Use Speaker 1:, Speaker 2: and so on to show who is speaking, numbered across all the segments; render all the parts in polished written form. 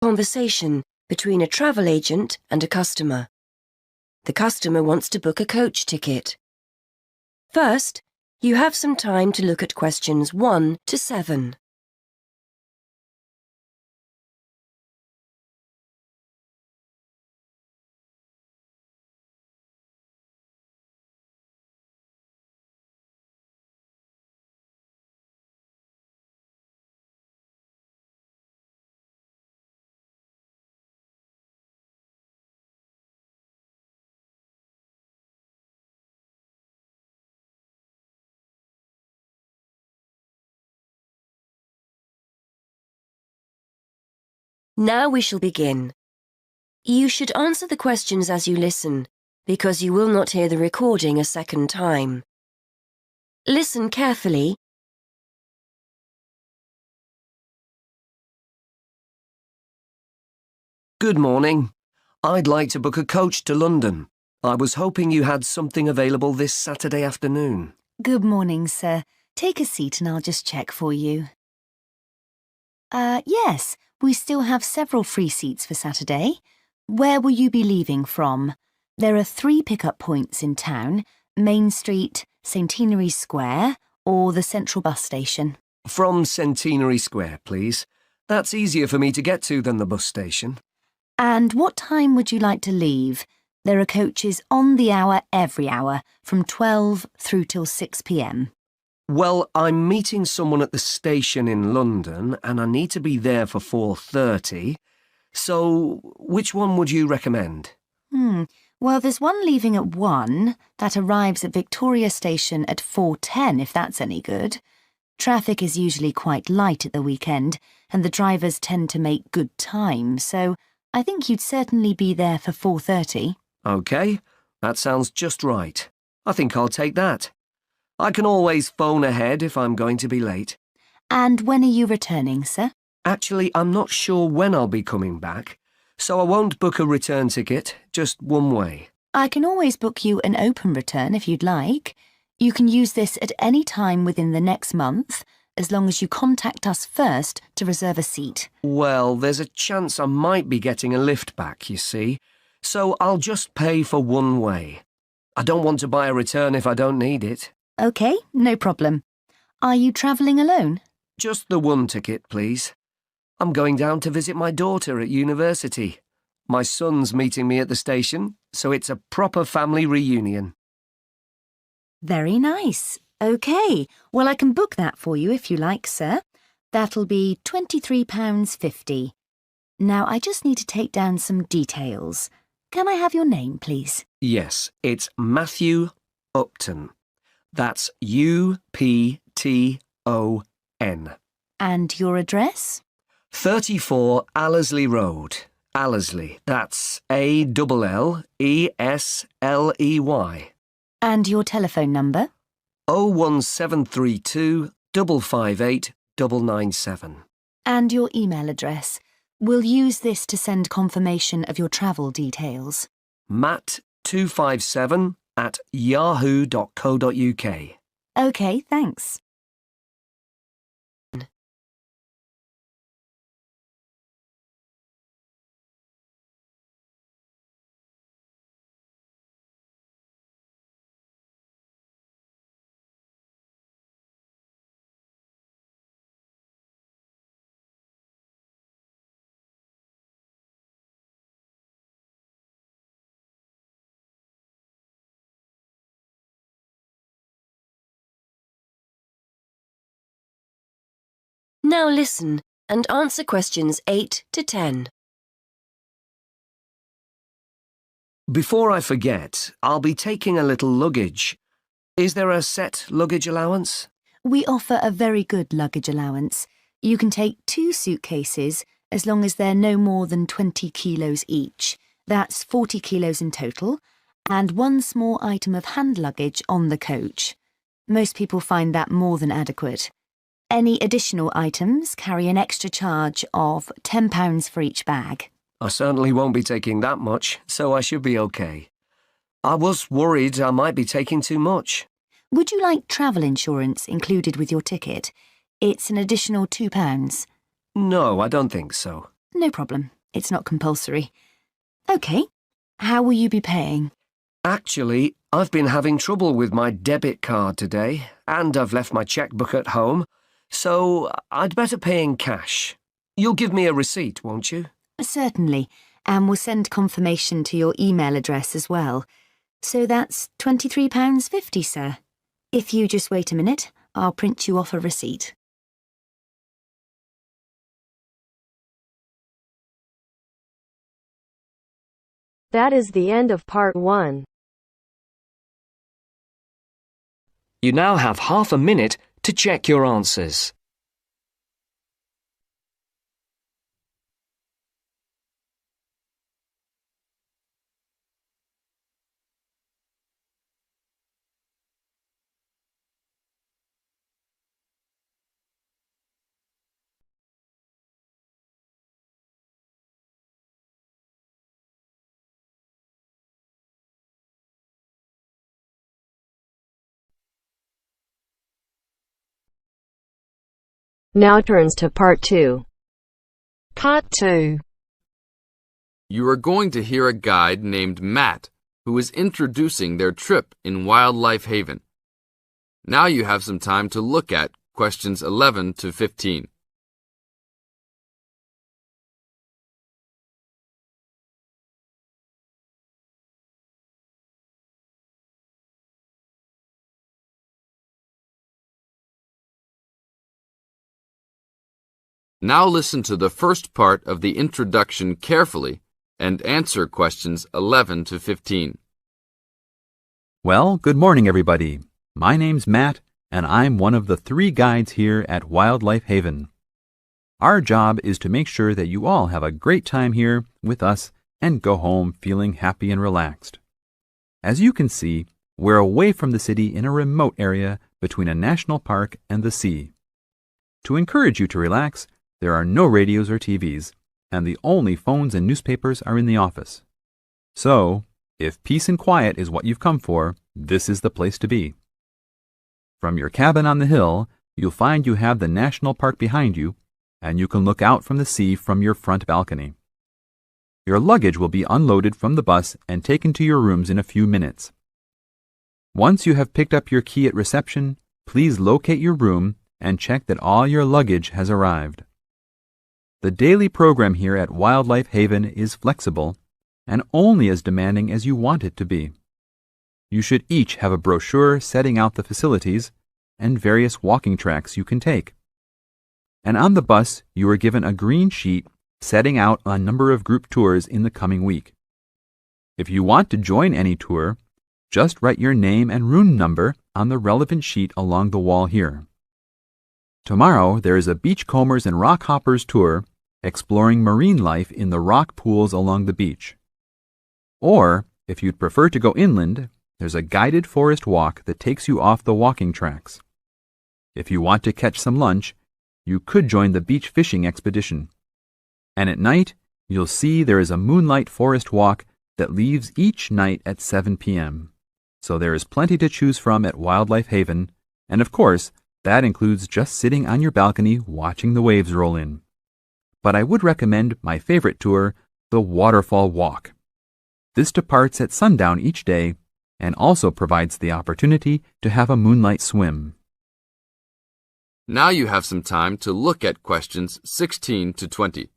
Speaker 1: Conversation between a travel agent and a customer. The customer wants to book a coach ticket. First, you have some time to look at questions 1 to 7. Now we shall begin. You should answer the questions as you listen, because you will not hear the recording a second time. Listen carefully.
Speaker 2: Good morning. I'd like to book a coach to London. I was hoping you had something available this Saturday afternoon.
Speaker 3: Good morning, sir. Take a seat and I'll just check for you. Yes, we still have several free seats for Saturday. Where will you be leaving from? There are 3 pickup points in town: Main Street, Centenary Square, or the Central Bus Station.
Speaker 2: From Centenary Square, please. That's easier for me to get to than the bus station.
Speaker 3: And what time would you like to leave? There are coaches on the hour every hour, from 12 through till 6 p.m.
Speaker 2: Well, I'm meeting someone at the station in London and I need to be there for 4:30. So, which one would you recommend?
Speaker 3: Well, there's one leaving at 1 that arrives at Victoria Station at 4:10, if that's any good. Traffic is usually quite light at the weekend and the drivers tend to make good time, so I think you'd certainly be there for 4:30.
Speaker 2: OK, that sounds just right. I think I'll take that. I can always phone ahead if I'm going to be late.
Speaker 3: And when are you returning, sir?
Speaker 2: Actually, I'm not sure when I'll be coming back, so I won't book a return ticket, just one way.
Speaker 3: I can always book you an open return if you'd like. You can use this at any time within the next month, as long as you contact us first to reserve a seat.
Speaker 2: Well, there's a chance I might be getting a lift back, you see, so I'll just pay for one way. I don't want to buy a return if I don't need it.
Speaker 3: OK, no problem. Are you travelling alone?
Speaker 2: Just the one ticket, please. I'm going down to visit my daughter at university. My son's meeting me at the station, so it's a proper family reunion.
Speaker 3: Very nice. OK, well, I can book that for you if you like, sir. That'll be £23.50. Now, I just need to take down some details. Can I have your name, please?
Speaker 2: Yes, it's Matthew Upton. That's U-P-T-O-N.
Speaker 3: And your address?
Speaker 2: 34 Allesley Road. Allesley, that's A-L-L-E-S-L-E-Y.
Speaker 3: And your telephone number?
Speaker 2: 01732 558 997.
Speaker 3: And your email address. We'll use this to send confirmation of your travel details.
Speaker 2: matt257@yahoo.co.uk.
Speaker 3: OK, thanks.
Speaker 1: Now listen and answer questions 8 to 10.
Speaker 2: Before I forget, I'll be taking a little luggage. Is there a set luggage allowance?
Speaker 3: We offer a very good luggage allowance. You can take 2 suitcases as long as they're no more than 20 kilos each. That's 40 kilos in total, and 1 small item of hand luggage on the coach. Most people find that more than adequate. Any additional items carry an extra charge of £10 for each bag.
Speaker 2: I certainly won't be taking that much, so I should be OK. I was worried I might be taking too much.
Speaker 3: Would you like travel insurance included with your ticket? It's an additional £2.
Speaker 2: No, I don't think so.
Speaker 3: No problem. It's not compulsory. OK. How will you be paying?
Speaker 2: Actually, I've been having trouble with my debit card today, and I've left my checkbook at home, so I'd better pay in cash. You'll give me a receipt, won't you?
Speaker 3: Certainly, and we'll send confirmation to your email address as well. So that's £23.50, sir. If you just wait a minute, I'll print you off a receipt.
Speaker 4: That is the end of part 1.
Speaker 5: You now have half a minute to check your answers.
Speaker 4: Now turns to part 2.
Speaker 6: Part 2.
Speaker 7: You are going to hear a guide named Matt who is introducing their trip in Wildlife Haven. Now you have some time to look at questions 11 to 15. Now listen to the first part of the introduction carefully and answer questions 11 to 15.
Speaker 8: Well, good morning, everybody. My name's Matt, and I'm one of the 3 guides here at Wildlife Haven. Our job is to make sure that you all have a great time here with us and go home feeling happy and relaxed. As you can see, we're away from the city in a remote area between a national park and the sea. To encourage you to relax, there are no radios or TVs, and the only phones and newspapers are in the office. So, if peace and quiet is what you've come for, this is the place to be. From your cabin on the hill, you'll find you have the national park behind you, and you can look out from the sea from your front balcony. Your luggage will be unloaded from the bus and taken to your rooms in a few minutes. Once you have picked up your key at reception, please locate your room and check that all your luggage has arrived. The daily program here at Wildlife Haven is flexible and only as demanding as you want it to be. You should each have a brochure setting out the facilities and various walking tracks you can take. And on the bus, you are given a green sheet setting out a number of group tours in the coming week. If you want to join any tour, just write your name and room number on the relevant sheet along the wall here. Tomorrow, there is a beachcombers and rock hoppers tour exploring marine life in the rock pools along the beach. Or, if you'd prefer to go inland, there's a guided forest walk that takes you off the walking tracks. If you want to catch some lunch, you could join the beach fishing expedition. And at night, you'll see there is a moonlight forest walk that leaves each night at 7 p.m. So there is plenty to choose from at Wildlife Haven, and of course, that includes just sitting on your balcony watching the waves roll in. But I would recommend my favorite tour, the Waterfall Walk. This departs at sundown each day and also provides the opportunity to have a moonlight swim.
Speaker 7: Now you have some time to look at questions 16 to 20.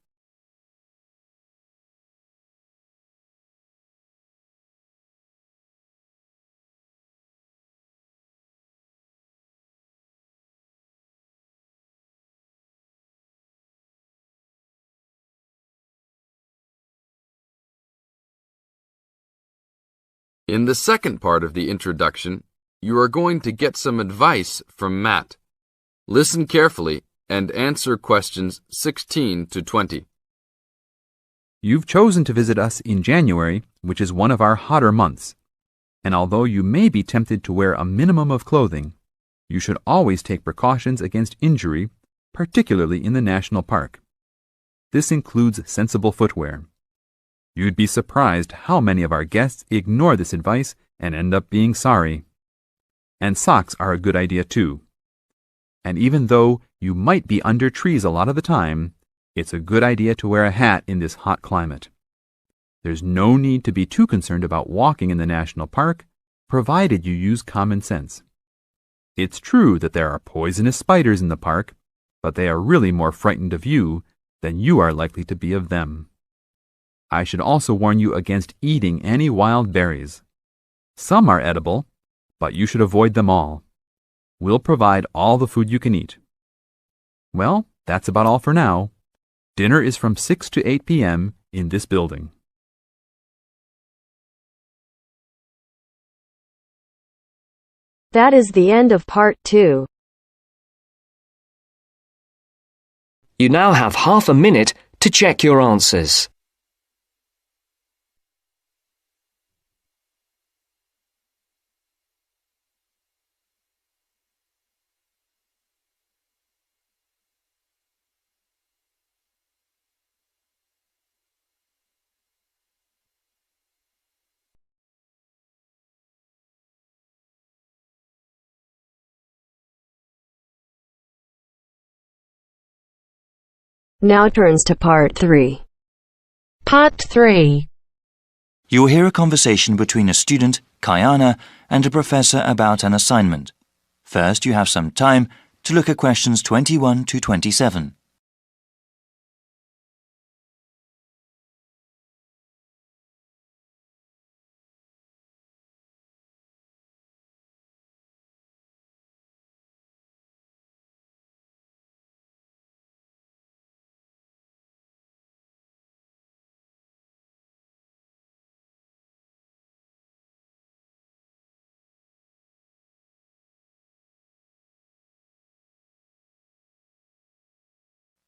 Speaker 7: In the second part of the introduction, you are going to get some advice from Matt. Listen carefully and answer questions 16 to 20.
Speaker 8: You've chosen to visit us in January, which is one of our hotter months. And although you may be tempted to wear a minimum of clothing, you should always take precautions against injury, particularly in the national park. This includes sensible footwear. You'd be surprised how many of our guests ignore this advice and end up being sorry. And socks are a good idea too. And even though you might be under trees a lot of the time, It's a good idea to wear a hat in this hot climate. There's no need to be too concerned about walking in the national park, provided you use common sense. It's true that there are poisonous spiders in the park, but they are really more frightened of you than you are likely to be of them. I should also warn you against eating any wild berries. Some are edible, but you should avoid them all. We'll provide all the food you can eat. Well, that's about all for now. Dinner is from 6 to 8 p.m. in this building.
Speaker 4: That is the end of part 2.
Speaker 5: You now have half a minute to check your answers.
Speaker 4: Now turns to part 3.
Speaker 6: Part 3.
Speaker 9: You will hear a conversation between a student, Kayana, and a professor about an assignment. First, you have some time to look at questions 21 to 27.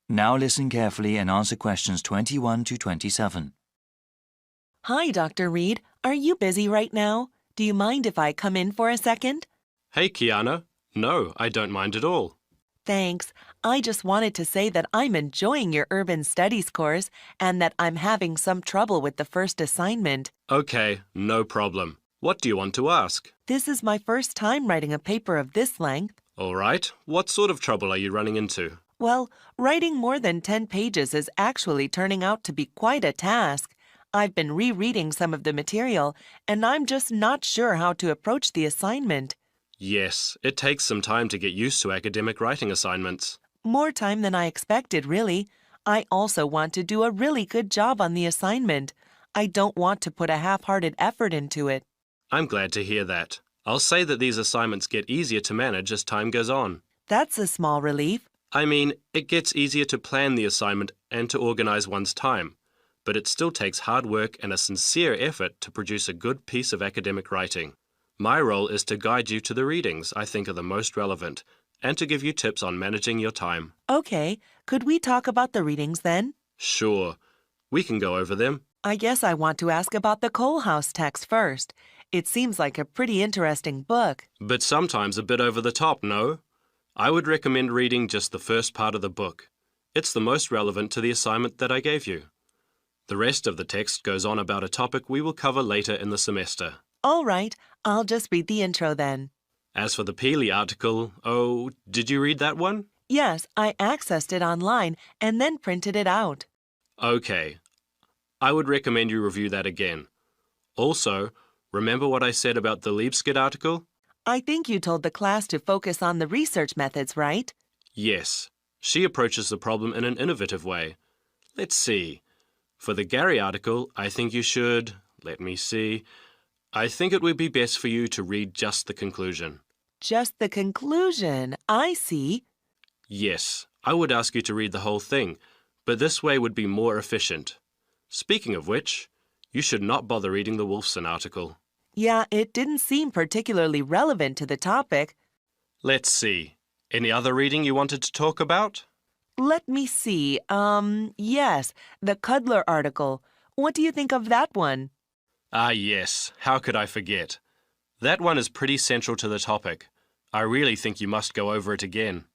Speaker 9: Now listen carefully and answer questions 21 to 27.
Speaker 10: Hi, Dr. Reed. Are you busy right now? Do you mind if I come in for a second?
Speaker 11: Hey, Kiana. No, I don't mind at all.
Speaker 10: Thanks. I just wanted to say that I'm enjoying your urban studies course and that I'm having some trouble with the first assignment.
Speaker 11: Okay, no problem. What do you want to ask?
Speaker 10: This is my first time writing a paper of this length.
Speaker 11: All right. What sort of trouble are you running into?
Speaker 10: Well, writing more than 10 pages is actually turning out to be quite a task. I've been rereading some of the material, and I'm just not sure how to approach the assignment.
Speaker 11: Yes, it takes some time to get used to academic writing assignments.
Speaker 10: More time than I expected, really. I also want to do a really good job on the assignment. I don't want to put a half-hearted effort into it.
Speaker 11: I'm glad to hear that. I'll say that these assignments get easier to manage as time goes on.
Speaker 10: That's a small relief.
Speaker 11: I mean, it gets easier to plan the assignment and to organize one's time, but it still takes hard work and a sincere effort to produce a good piece of academic writing. My role is to guide you to the readings I think are the most relevant and to give you tips on managing your time.
Speaker 10: Okay, could we talk about the readings then?
Speaker 11: Sure, we can go over them.
Speaker 10: I guess I want to ask about the Coal House text first. It seems like a pretty interesting book.
Speaker 11: But sometimes a bit over the top, no? I would recommend reading just the first part of the book. It's the most relevant to the assignment that I gave you. The rest of the text goes on about a topic we will cover later in the semester.
Speaker 10: All right, I'll just read the intro then.
Speaker 11: As for the Peely article, oh, did you read that one?
Speaker 10: Yes, I accessed it online and then printed it out.
Speaker 11: Okay. I would recommend you review that again. Also, remember what I said about the Liebskid article?
Speaker 10: I think you told the class to focus on the research methods, right?
Speaker 11: Yes. She approaches the problem in an innovative way. Let's see. For the Gary article, I think you should... Let me see. I think it would be best for you to read just the conclusion.
Speaker 10: Just the conclusion. I see.
Speaker 11: Yes, I would ask you to read the whole thing, but this way would be more efficient. Speaking of which, you should not bother reading the Wolfson article.
Speaker 10: Yeah, it didn't seem particularly relevant to the topic.
Speaker 11: Let's see. Any other reading you wanted to talk about?
Speaker 10: Let me see. Yes, the Cudler article. What do you think of that one?
Speaker 11: Ah, yes. How could I forget? That one is pretty central to the topic. I really think you must go over it again.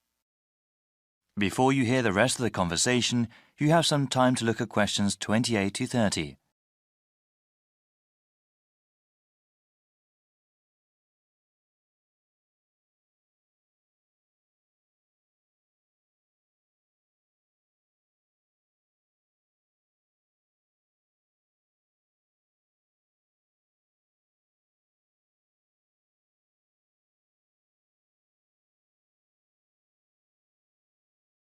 Speaker 9: Before you hear the rest of the conversation, you have some time to look at questions 28 to 30.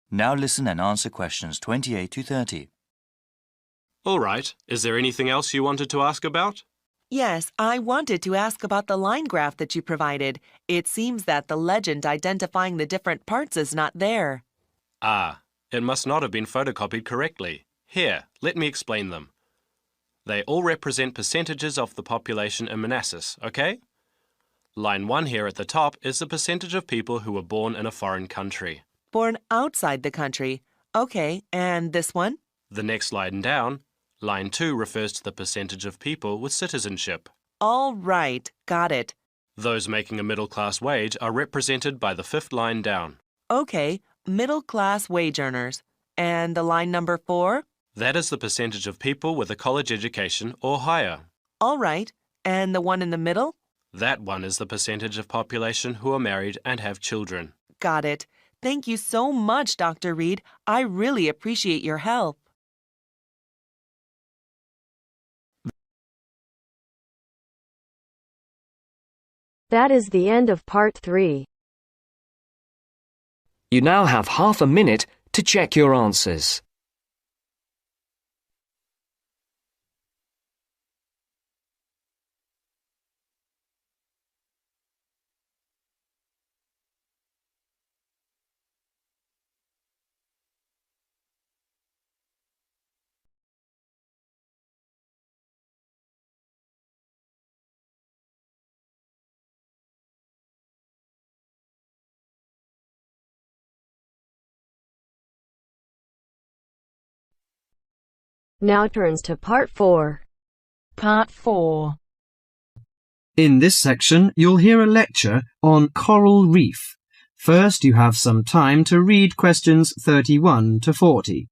Speaker 9: Now listen and answer questions 28 to 30.
Speaker 11: All right. Is there anything else you wanted to ask about?
Speaker 10: Yes, I wanted to ask about the line graph that you provided. It seems that the legend identifying the different parts is not there.
Speaker 11: Ah, it must not have been photocopied correctly. Here, let me explain them. They all represent percentages of the population in Manassas, okay? Line 1 here at the top is the percentage of people who were born in a foreign country.
Speaker 10: Born outside the country. Okay, and this one?
Speaker 11: The next line down, line 2 refers to the percentage of people with citizenship.
Speaker 10: All right, got it.
Speaker 11: Those making a middle-class wage are represented by the fifth line down.
Speaker 10: Okay, middle-class wage earners. And the line number 4?
Speaker 11: That is the percentage of people with a college education or higher.
Speaker 10: All right, and the one in the middle?
Speaker 11: That one is the percentage of population who are married and have children.
Speaker 10: Got it. Thank you so much, Dr. Reed. I really appreciate your help.
Speaker 6: That is the end of part 3.
Speaker 5: You now have half a minute to check your answers.
Speaker 6: Now turns to part 4.
Speaker 10: Part 4.
Speaker 12: In this section, you'll hear a lecture on coral reef. First, you have some time to read questions 31 to 40.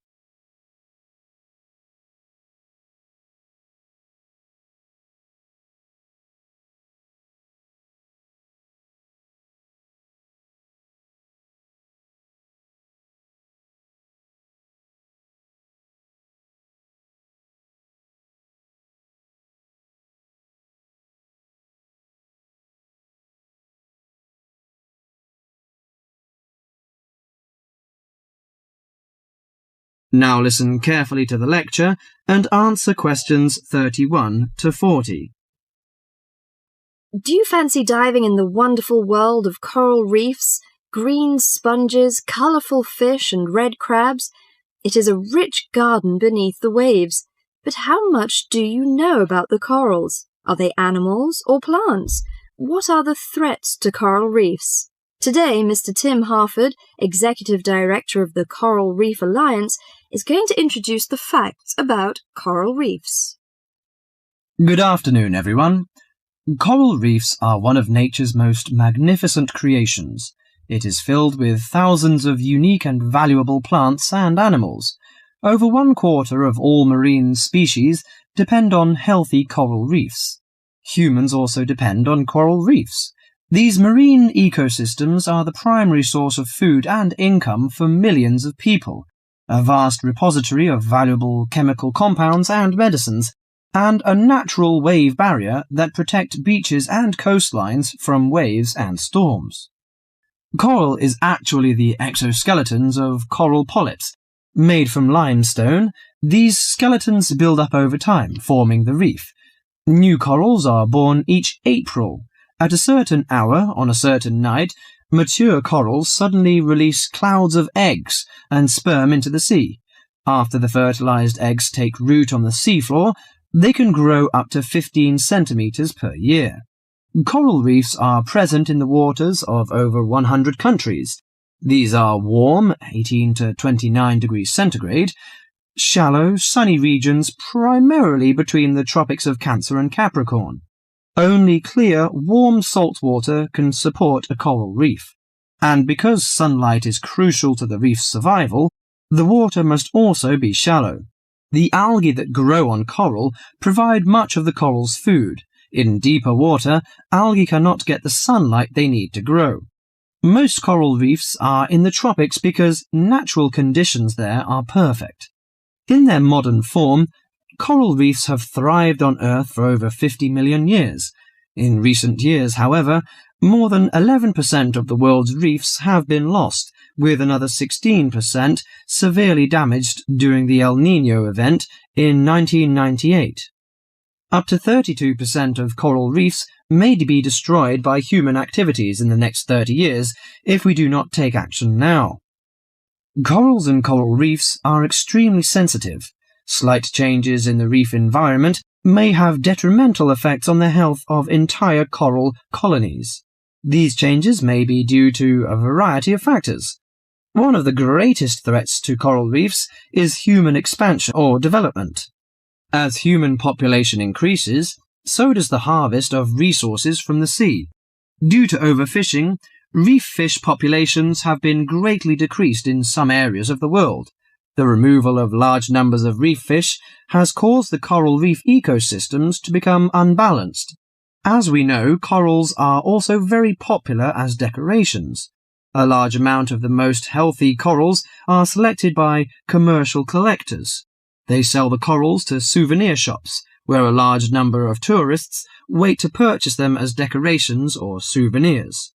Speaker 12: Now listen carefully to the lecture and answer questions 31 to 40.
Speaker 13: Do you fancy diving in the wonderful world of coral reefs, green sponges, colourful fish and red crabs? It is a rich garden beneath the waves. But how much do you know about the corals? Are they animals or plants? What are the threats to coral reefs? Today, Mr. Tim Harford, Executive Director of the Coral Reef Alliance, is going to introduce the facts about coral reefs.
Speaker 12: Good afternoon, everyone. Coral reefs are one of nature's most magnificent creations. It is filled with thousands of unique and valuable plants and animals. Over 1/4 of all marine species depend on healthy coral reefs. Humans also depend on coral reefs. These marine ecosystems are the primary source of food and income for millions of people, a vast repository of valuable chemical compounds and medicines, and a natural wave barrier that protect beaches and coastlines from waves and storms. Coral is actually the exoskeletons of coral polyps. Made from limestone, these skeletons build up over time, forming the reef. New corals are born each April. At a certain hour, on a certain night, mature corals suddenly release clouds of eggs and sperm into the sea. After the fertilized eggs take root on the seafloor, they can grow up to 15 centimeters per year. Coral reefs are present in the waters of over 100 countries. These are warm, 18 to 29 degrees centigrade, shallow, sunny regions primarily between the tropics of Cancer and Capricorn. Only clear, warm salt water can support a coral reef. And because sunlight is crucial to the reef's survival, the water must also be shallow. The algae that grow on coral provide much of the coral's food. In deeper water, algae cannot get the sunlight they need to grow. Most coral reefs are in the tropics because natural conditions there are perfect. In their modern form, coral reefs have thrived on Earth for over 50 million years. In recent years, however, more than 11% of the world's reefs have been lost, with another 16% severely damaged during the El Niño event in 1998. Up to 32% of coral reefs may be destroyed by human activities in the next 30 years if we do not take action now. Corals and coral reefs are extremely sensitive. Slight changes in the reef environment may have detrimental effects on the health of entire coral colonies. These changes may be due to a variety of factors. One of the greatest threats to coral reefs is human expansion or development. As human population increases, so does the harvest of resources from the sea. Due to overfishing, reef fish populations have been greatly decreased in some areas of the world. The removal of large numbers of reef fish has caused the coral reef ecosystems to become unbalanced. As we know, corals are also very popular as decorations. A large amount of the most healthy corals are selected by commercial collectors. They sell the corals to souvenir shops, where a large number of tourists wait to purchase them as decorations or souvenirs.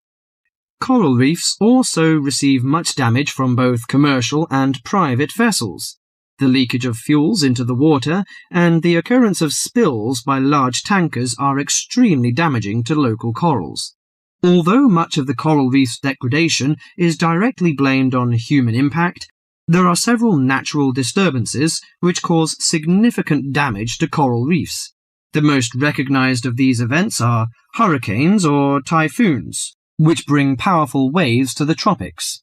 Speaker 12: Coral reefs also receive much damage from both commercial and private vessels. The leakage of fuels into the water and the occurrence of spills by large tankers are extremely damaging to local corals. Although much of the coral reef's degradation is directly blamed on human impact, there are several natural disturbances which cause significant damage to coral reefs. The most recognized of these events are hurricanes or typhoons, which bring powerful waves to the tropics.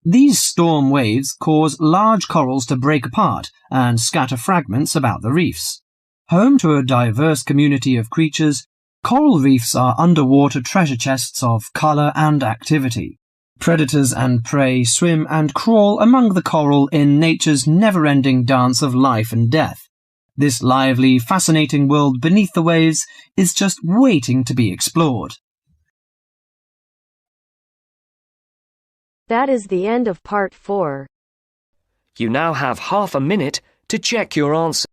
Speaker 12: These storm waves cause large corals to break apart and scatter fragments about the reefs. Home to a diverse community of creatures, coral reefs are underwater treasure chests of color and activity. Predators and prey swim and crawl among the coral in nature's never-ending dance of life and death. This lively, fascinating world beneath the waves is just waiting to be explored.
Speaker 6: That is the end of part 4.
Speaker 5: You now have half a minute to check your answer.